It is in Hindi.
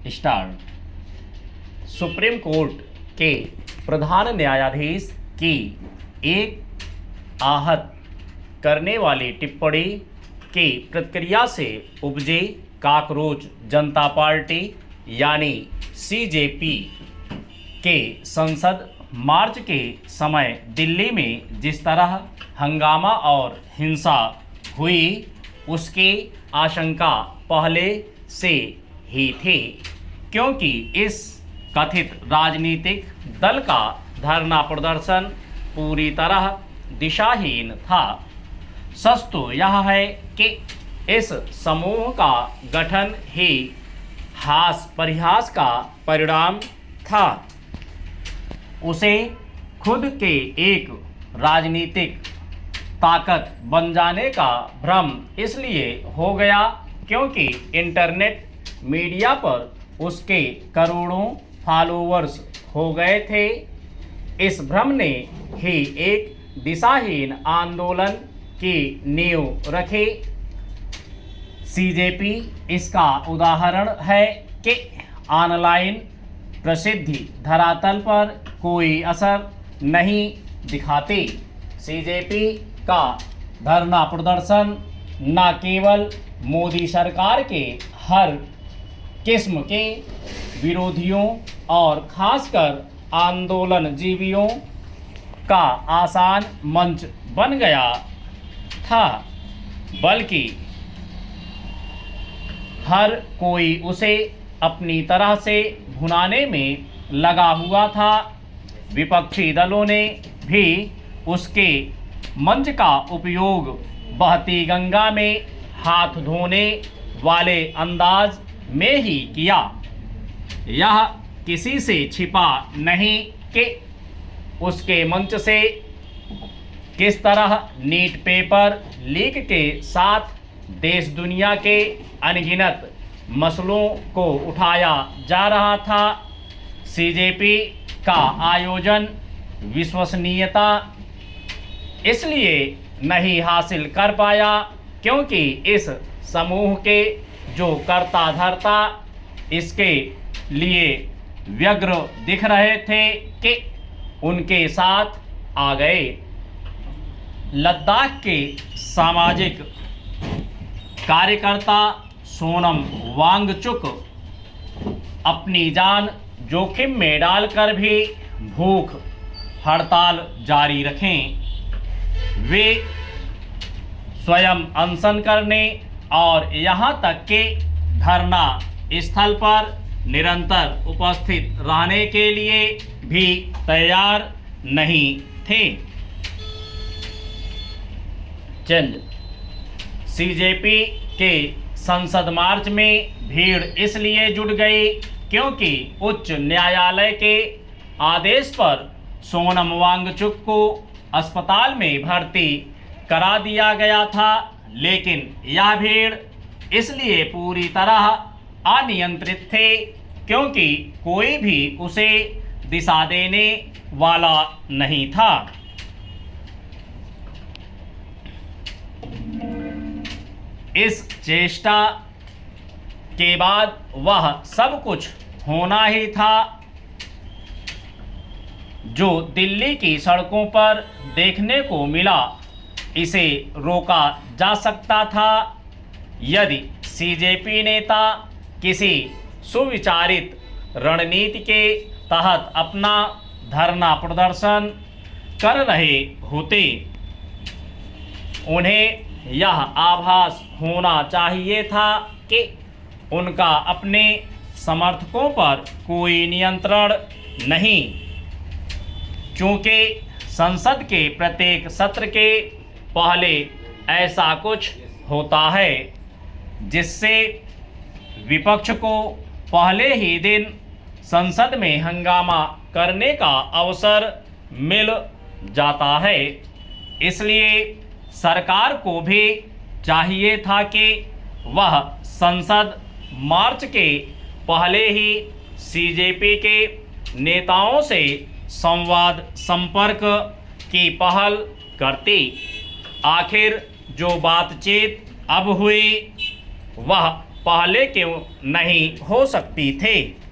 स्टार्ट। सुप्रीम कोर्ट के प्रधान न्यायाधीश की एक आहत करने वाली टिप्पणी की प्रतिक्रिया से उपजे कॉकरोच जनता पार्टी यानी सीजेपी के संसद मार्च के समय दिल्ली में जिस तरह हंगामा और हिंसा हुई उसकी आशंका पहले से ही थी, क्योंकि इस कथित राजनीतिक दल का धरना प्रदर्शन पूरी तरह दिशाहीन था। सच तो यह है कि इस समूह का गठन ही हास परिहास का परिणाम था। उसे खुद के एक राजनीतिक ताकत बन जाने का भ्रम इसलिए हो गया क्योंकि इंटरनेट मीडिया पर उसके करोड़ों फॉलोअर्स हो गए थे। इस भ्रम ने ही एक दिशाहीन आंदोलन की नींव रखी। सीजेपी इसका उदाहरण है कि ऑनलाइन प्रसिद्धि धरातल पर कोई असर नहीं दिखाती। सीजेपी का धरना प्रदर्शन न केवल मोदी सरकार के हर किस्म के विरोधियों और खासकर आंदोलनजीवियों का आसान मंच बन गया था, बल्कि हर कोई उसे अपनी तरह से भुनाने में लगा हुआ था। विपक्षी दलों ने भी उसके मंच का उपयोग बहती गंगा में हाथ धोने वाले अंदाज में ही किया। यह किसी से छिपा नहीं कि उसके मंच से किस तरह नीट पेपर लीक के साथ देश दुनिया के अनगिनत मसलों को उठाया जा रहा था। सीजेपी का आयोजन विश्वसनीयता इसलिए नहीं हासिल कर पाया क्योंकि इस समूह के जो कर्ता धर्ता इसके लिए व्यग्र दिख रहे थे कि उनके साथ आ गए। लद्दाख के सामाजिक कार्यकर्ता सोनम वांगचुक अपनी जान जोखिम में डालकर भी भूख हड़ताल जारी रखें। वे स्वयं अनशन करने और यहाँ तक कि धरना स्थल पर निरंतर उपस्थित रहने के लिए भी तैयार नहीं थे। चंद सीजेपी के संसद मार्च में भीड़ इसलिए जुट गई क्योंकि उच्च न्यायालय के आदेश पर सोनम वांगचुक को अस्पताल में भर्ती करा दिया गया था, लेकिन यह भीड़ इसलिए पूरी तरह अनियंत्रित थे क्योंकि कोई भी उसे दिशा देने वाला नहीं था। इस चेष्टा के बाद वह सब कुछ होना ही था जो दिल्ली की सड़कों पर देखने को मिला। इसे रोका जा सकता था यदि सीजेपी नेता किसी सुविचारित रणनीति के तहत अपना धरना प्रदर्शन कर रहे होते। उन्हें यह आभास होना चाहिए था कि उनका अपने समर्थकों पर कोई नियंत्रण नहीं, चूँकि संसद के प्रत्येक सत्र के पहले ऐसा कुछ होता है जिससे विपक्ष को पहले ही दिन संसद में हंगामा करने का अवसर मिल जाता है। इसलिए सरकार को भी चाहिए था कि वह संसद मार्च के पहले ही सीजेपी के नेताओं से संवाद संपर्क की पहल करती। आखिर जो बातचीत अब हुई वह पहले क्यों नहीं हो सकती थे।